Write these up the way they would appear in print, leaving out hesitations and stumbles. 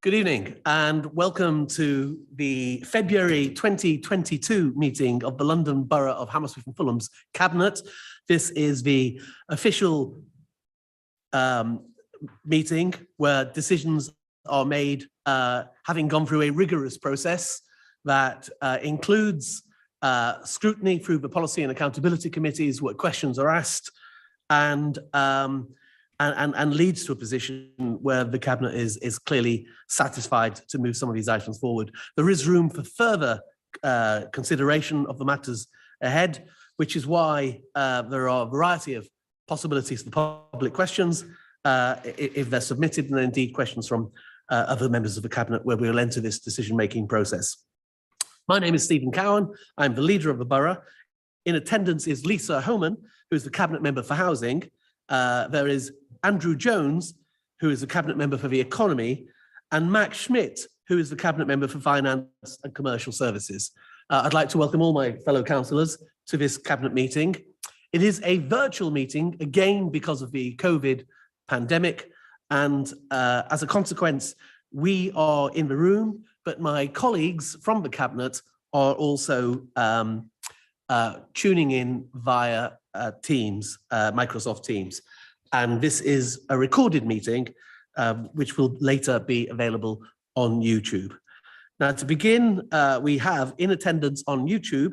Good evening and welcome to the February 2022 meeting of the London Borough of Hammersmith and Fulham's Cabinet. This is the official meeting where decisions are made having gone through a rigorous process that includes scrutiny through the policy and accountability committees where questions are asked and leads to a position where the Cabinet is clearly satisfied to move some of these items forward. There is room for further consideration of the matters ahead, which is why there are a variety of possibilities for public questions if they're submitted, and indeed questions from other members of the Cabinet where we'll enter this decision-making process. My name is Stephen Cowan. I'm the leader of the borough. In attendance is Lisa Homan, who is the Cabinet Member for Housing. There is Andrew Jones, who is the Cabinet Member for the Economy, and Max Schmidt, who is the Cabinet Member for Finance and Commercial Services. I'd like to welcome all my fellow councillors to this Cabinet meeting. It is a virtual meeting, again, because of the COVID pandemic, and as a consequence, we are in the room, but my colleagues from the Cabinet are also tuning in via Teams, Microsoft Teams. And this is a recorded meeting, which will later be available on YouTube. Now, to begin, we have in attendance on YouTube,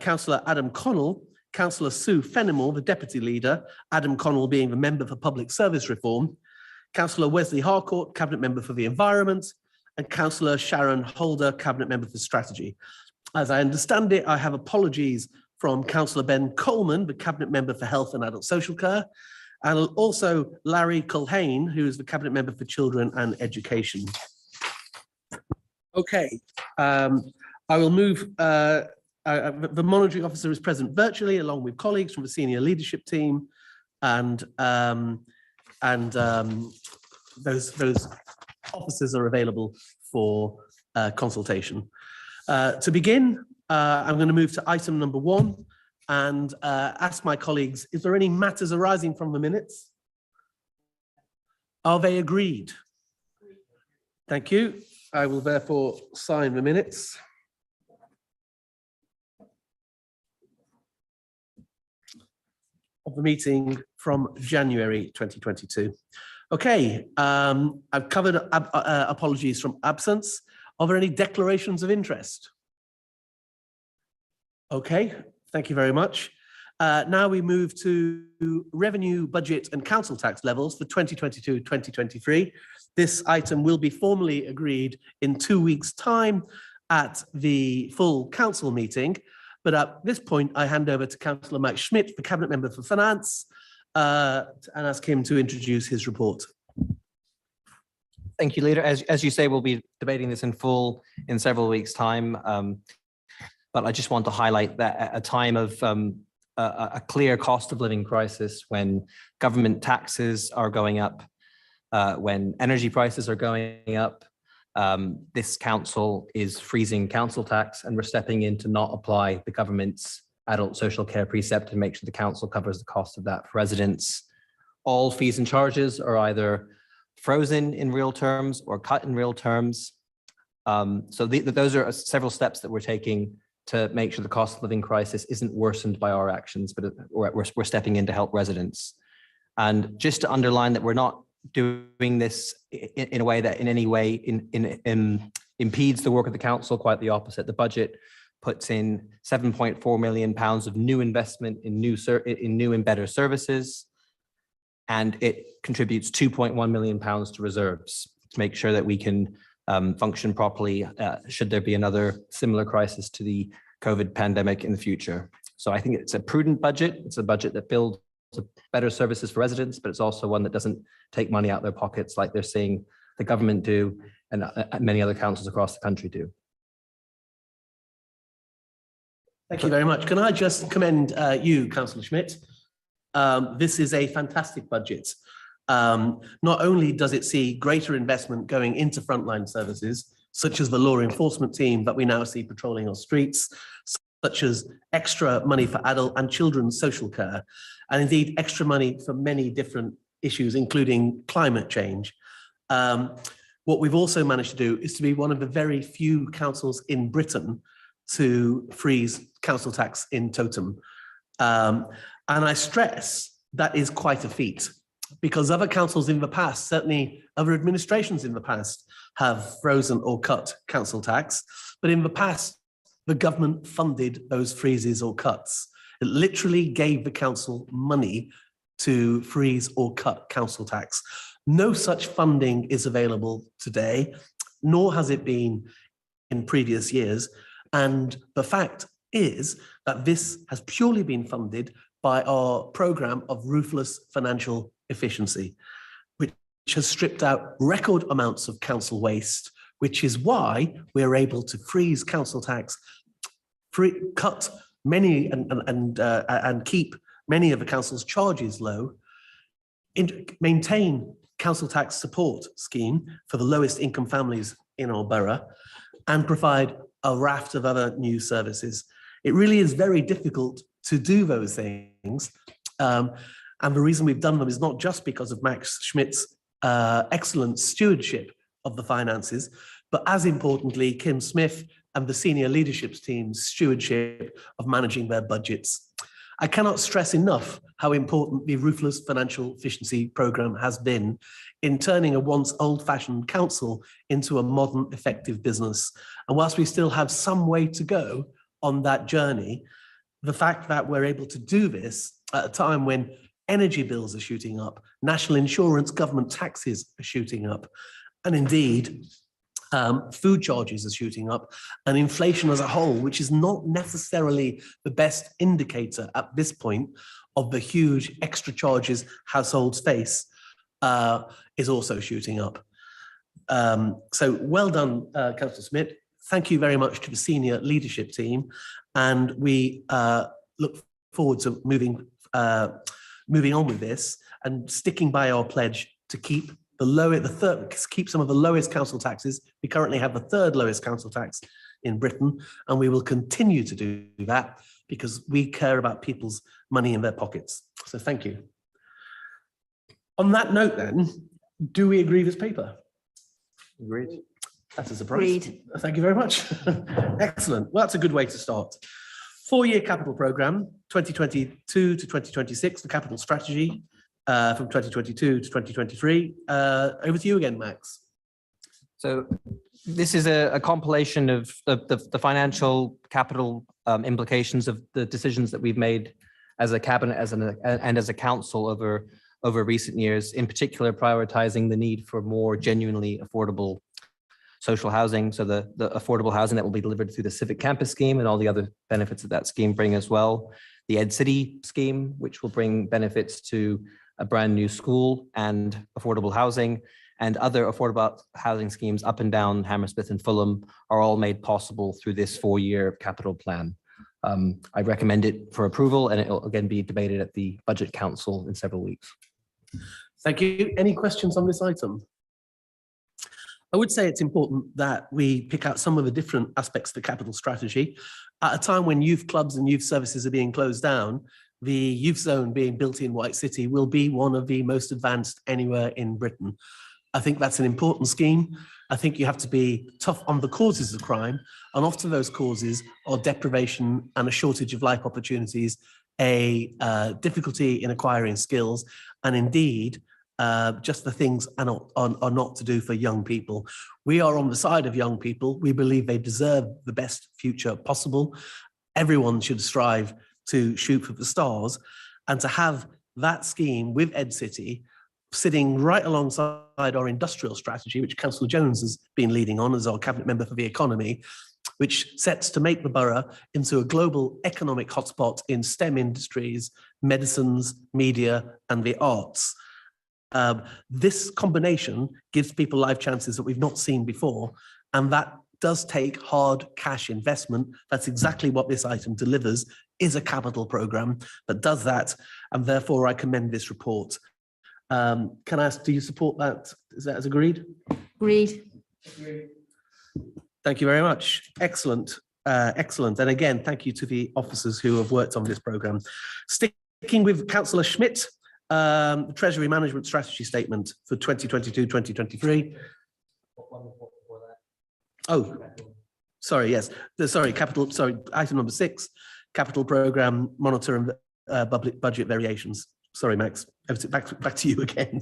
Councillor Adam Connell, Councillor Sue Fenimore, the Deputy Leader, Adam Connell being the Member for Public Service Reform, Councillor Wesley Harcourt, Cabinet Member for the Environment, and Councillor Sharon Holder, Cabinet Member for Strategy. As I understand it, I have apologies from Councillor Ben Coleman, the Cabinet Member for Health and Adult Social Care, and also Larry Culhane, who is the Cabinet Member for Children and Education. Okay, I will move, the monitoring officer is present virtually along with colleagues from the senior leadership team, and those officers are available for consultation. To begin, I'm going to move to item number 1 and ask my colleagues, is there any matters arising from the minutes? Are they agreed? Thank you. I will therefore sign the minutes. Of the meeting from January 2022. Okay, I've covered apologies from absence. Are there any declarations of interest? Okay, thank you very much. Now we move to revenue, budget and council tax levels for 2022-2023. This item will be formally agreed in 2 weeks' time at the full council meeting. But at this point, I hand over to Councillor Max Schmidt, the Cabinet Member for Finance, and ask him to introduce his report. Thank you, Leader. As you say, we'll be debating this in full in several weeks' time. But I just want to highlight that at a time of a clear cost of living crisis, when government taxes are going up, when energy prices are going up, this council is freezing council tax, and we're stepping in to not apply the government's adult social care precept to make sure the council covers the cost of that for residents. All fees and charges are either frozen in real terms or cut in real terms. So those are several steps that we're taking to make sure the cost of living crisis isn't worsened by our actions, but we're stepping in to help residents. And just to underline that we're not doing this in a way that in any way impedes the work of the council, quite the opposite. The budget puts in £7.4 million of new investment in new and better services, and it contributes £2.1 million to reserves to make sure that we can function properly should there be another similar crisis to the COVID pandemic in the future. So I think it's a prudent budget. It's a budget that builds better services for residents, but it's also one that doesn't take money out of their pockets like they're seeing the government do and many other councils across the country do. Thank you very much. Can I just commend you, Councillor Schmidt? This is a fantastic budget. Not only does it see greater investment going into frontline services, such as the law enforcement team that we now see patrolling our streets, such as extra money for adult and children's social care, and indeed extra money for many different issues, including climate change. What we've also managed to do is to be one of the very few councils in Britain to freeze council tax in totum. And I stress that is quite a feat, because other councils in the past, certainly other administrations in the past, have frozen or cut council tax. But in the past, the government funded those freezes or cuts. It literally gave the council money to freeze or cut council tax. No such funding is available today, nor has it been in previous years. And the fact is that this has purely been funded by our programme of ruthless financial efficiency, which has stripped out record amounts of council waste, which is why we're able to freeze council tax, cut many and keep many of the council's charges low, maintain council tax support scheme for the lowest income families in our borough, and provide a raft of other new services. It really is very difficult to do those things. And the reason we've done them is not just because of Max Schmidt's excellent stewardship of the finances, but as importantly, Kim Smith and the senior leadership team's stewardship of managing their budgets. I cannot stress enough how important the ruthless financial efficiency programme has been in turning a once old-fashioned council into a modern, effective business. And whilst we still have some way to go on that journey, the fact that we're able to do this at a time when energy bills are shooting up, national insurance, government taxes are shooting up, and indeed, food charges are shooting up, and inflation as a whole, which is not necessarily the best indicator at this point of the huge extra charges households face, is also shooting up. So well done, Councillor Smith. Thank you very much to the senior leadership team, and we look forward to moving on with this and sticking by our pledge to keep keep some of the lowest council taxes. We currently have the third lowest council tax in Britain, and we will continue to do that because we care about people's money in their pockets. So thank you. On that note then, do we agree with this paper? Agreed. That's a surprise. Agreed. Thank you very much. Excellent. Well, that's a good way to start. 4-year capital programme, 2022 to 2026, the capital strategy from 2022 to 2023. Over to you again, Max. So this is a compilation of the financial capital implications of the decisions that we've made as a cabinet and as a council over recent years, in particular prioritizing the need for more genuinely affordable social housing. So the affordable housing that will be delivered through the Civic Campus scheme and all the other benefits that scheme bring as well. The Ed City scheme, which will bring benefits to a brand new school and affordable housing, and other affordable housing schemes up and down Hammersmith and Fulham are all made possible through this 4-year capital plan. I recommend it for approval, and it will again be debated at the Budget Council in several weeks. Thank you. Any questions on this item? I would say it's important that we pick out some of the different aspects of the capital strategy. At a time when youth clubs and youth services are being closed down, the youth zone being built in White City will be one of the most advanced anywhere in Britain. I think that's an important scheme. I think you have to be tough on the causes of crime, and often those causes are deprivation and a shortage of life opportunities, a difficulty in acquiring skills, and indeed, just the things are not to do for young people. We are on the side of young people. We believe they deserve the best future possible. Everyone should strive to shoot for the stars, and to have that scheme with Ed City sitting right alongside our industrial strategy, which Councillor Jones has been leading on as our cabinet member for the economy, which sets to make the borough into a global economic hotspot in STEM industries, medicines, media, and the arts. This combination gives people life chances that we've not seen before, and that does take hard cash investment. That's exactly what this item delivers, is a capital programme that does that, and therefore I commend this report. Can I ask, do you support that? Is that as agreed? Agreed. Thank you very much. Excellent. Excellent. And again, thank you to the officers who have worked on this programme. Sticking with Councillor Schmidt, the Treasury Management Strategy Statement for 2022-2023. Oh, sorry, yes. Item number 6, capital program monitor and budget variations. Sorry, Max. Back to you again.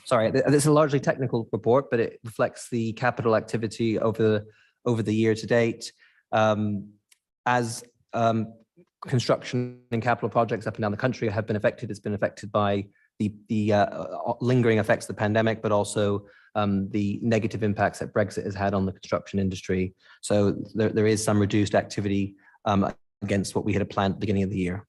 Sorry, this is a largely technical report, but it reflects the capital activity over the year to date. As construction and capital projects up and down the country have been affected, it's been affected by the lingering effects of the pandemic, but also the negative impacts that Brexit has had on the construction industry. So there is some reduced activity against what we had planned at the beginning of the year.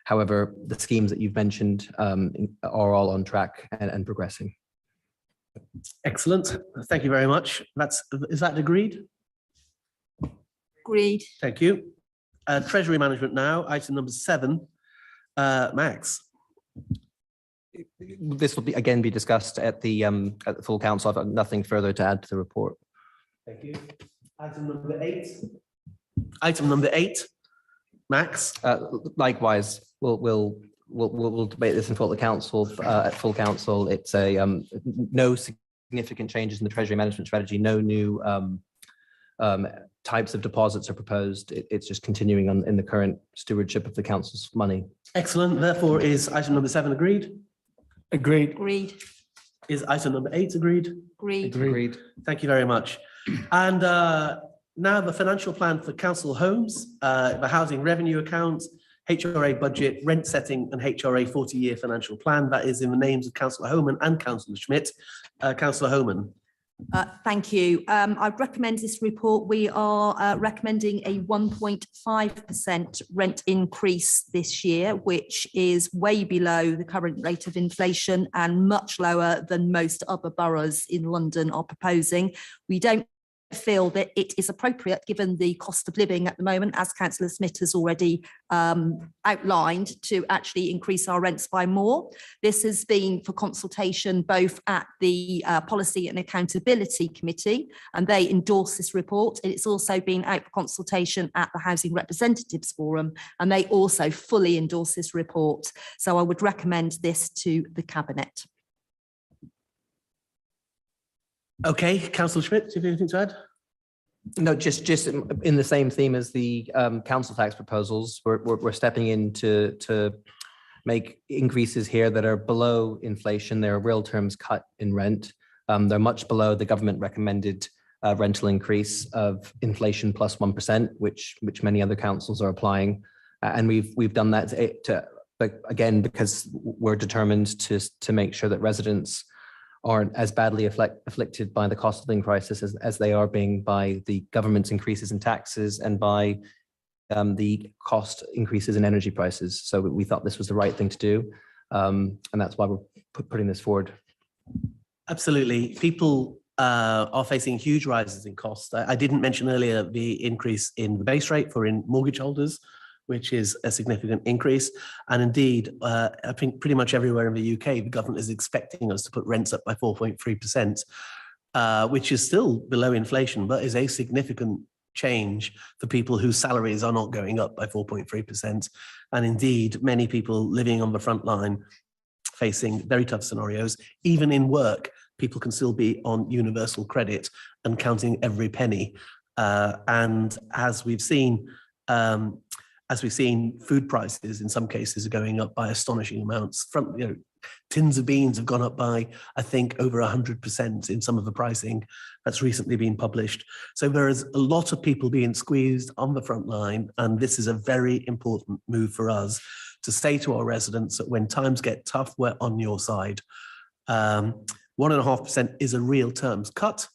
However, the schemes that you've mentioned are all on track and progressing. Excellent. Thank you very much. Is that agreed? Agreed. Thank you. Treasury management now, item number 7. Max. This will again be discussed at the full council. I've got nothing further to add to the report. Thank you. Item number 8. Item number 8. Max. Likewise, we'll debate this in full at the council. At full council, it's no significant changes in the treasury management strategy. No new types of deposits are proposed. It's just continuing in the current stewardship of the council's money. Excellent. Therefore, is item number 7 agreed? Agreed. Agreed. Is item number 8 agreed? Agreed. Agreed. Thank you very much. And now the financial plan for council homes, the housing revenue account, HRA budget, rent setting, and HRA 40-year financial plan. That is in the names of Councillor Homan and Councillor Schmidt. Councillor Homan. Thank you. I'd recommend this report. We are recommending a 1.5% rent increase this year, which is way below the current rate of inflation and much lower than most other boroughs in London are proposing. We don't feel that it is appropriate given the cost of living at the moment, as Councillor Smith has already outlined, to actually increase our rents by more. This has been for consultation both at the Policy and Accountability Committee, and they endorse this report. It's also been out for consultation at the Housing Representatives Forum, and they also fully endorse this report. So I would recommend this to the Cabinet. Okay, Councillor Schmidt, do you have anything to add? No, just in the same theme as the council tax proposals, we're stepping in to make increases here that are below inflation. They're a real terms cut in rent. They're much below the government recommended rental increase of inflation plus 1%, which many other councils are applying. And we've done that but again, because we're determined to make sure that residents aren't as badly afflicted by the cost of living crisis as they are being by the government's increases in taxes and by the cost increases in energy prices. So we thought this was the right thing to do. And that's why we're putting this forward. Absolutely. People are facing huge rises in costs. I didn't mention earlier the increase in the base rate for mortgage holders, which is a significant increase. And indeed, I think pretty much everywhere in the UK, the government is expecting us to put rents up by 4.3%, which is still below inflation, but is a significant change for people whose salaries are not going up by 4.3%. And indeed, many people living on the front line facing very tough scenarios. Even in work, people can still be on universal credit and counting every penny. And as we've seen, food prices in some cases are going up by astonishing amounts. Tins of beans have gone up by, I think, over 100% in some of the pricing that's recently been published. So there is a lot of people being squeezed on the front line, and this is a very important move for us to say to our residents that when times get tough, we're on your side. 1.5% is a real terms cut.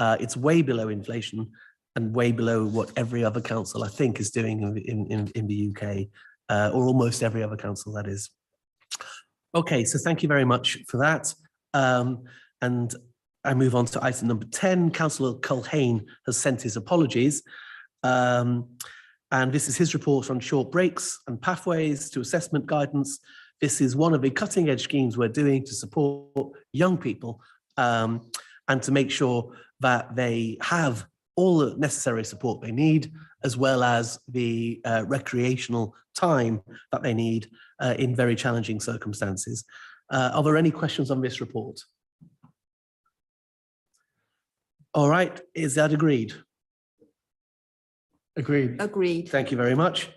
It's way below inflation and way below what every other council, I think, is doing in the UK, or almost every other council, that is. Okay, so thank you very much for that. And I move on to item number 10. Councillor Culhane has sent his apologies. And this is his report on short breaks and pathways to assessment guidance. This is one of the cutting edge schemes we're doing to support young people and to make sure that they have all the necessary support they need, as well as the recreational time that they need in very challenging circumstances. Are there any questions on this report? All right, is that agreed? Agreed. Agreed. Thank you very much.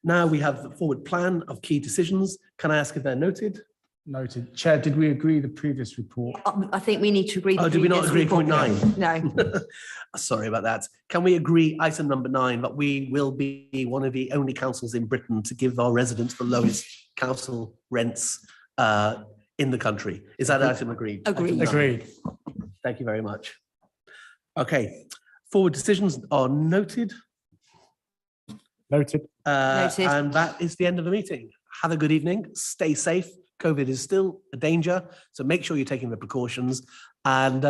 Now we have the forward plan of key decisions. Can I ask if they're noted? Noted. Chair, did we agree the previous report? I think we need to agree. the Oh, did we not previous agree report. point 9? No. Sorry about that. Can we agree item number 9 that we will be one of the only councils in Britain to give our residents the lowest council rents in the country? Is that item agreed? Agreed. Item 9. Agreed. Thank you very much. Okay, forward decisions are noted. Noted. Noted. And that is the end of the meeting. Have a good evening. Stay safe. COVID is still a danger, so make sure you're taking the precautions. And